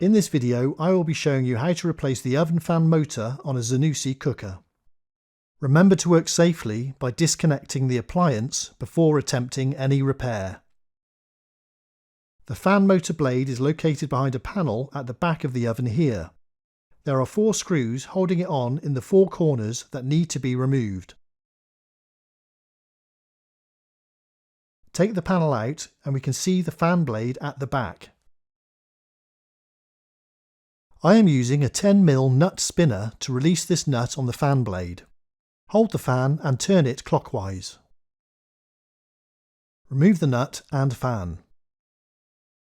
In this video, I will be showing you how to replace the oven fan motor on a Zanussi cooker. Remember to work safely by disconnecting the appliance before attempting any repair. The fan motor blade is located behind a panel at the back of the oven here. There are 4 screws holding it on in the 4 corners that need to be removed. Take the panel out and we can see the fan blade at the back. I am using a 10mm nut spinner to release this nut on the fan blade. Hold the fan and turn it clockwise. Remove the nut and fan.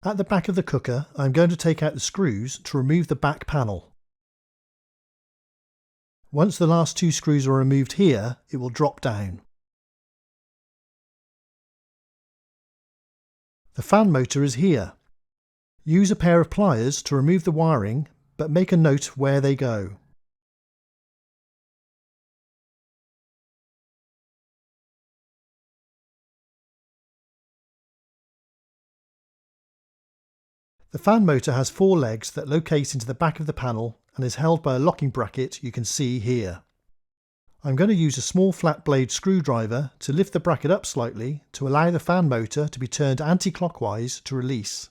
At the back of the cooker, I am going to take out the screws to remove the back panel. Once the last 2 screws are removed here, it will drop down. The fan motor is here. Use a pair of pliers to remove the wiring, but make a note where they go. The fan motor has 4 legs that locate into the back of the panel and is held by a locking bracket you can see here. I'm going to use a small flat blade screwdriver to lift the bracket up slightly to allow the fan motor to be turned anti-clockwise to release.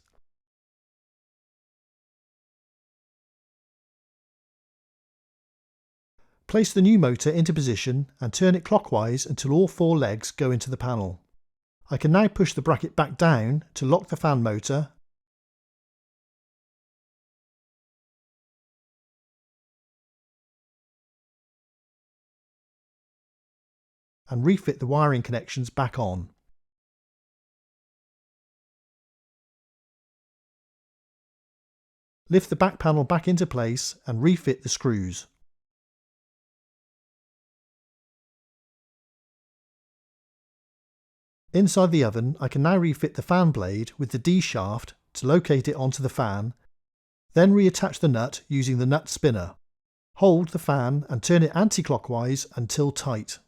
Place the new motor into position and turn it clockwise until all 4 legs go into the panel. I can now push the bracket back down to lock the fan motor and refit the wiring connections back on. Lift the back panel back into place and refit the screws. Inside the oven, I can now refit the fan blade with the D shaft to locate it onto the fan, then reattach the nut using the nut spinner. Hold the fan and turn it anti-clockwise until tight.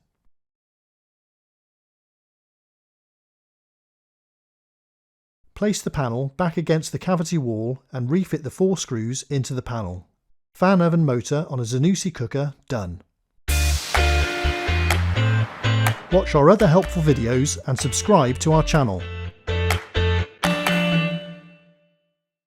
Place the panel back against the cavity wall and refit the 4 screws into the panel. Fan oven motor on a Zanussi cooker done. Watch our other helpful videos and subscribe to our channel.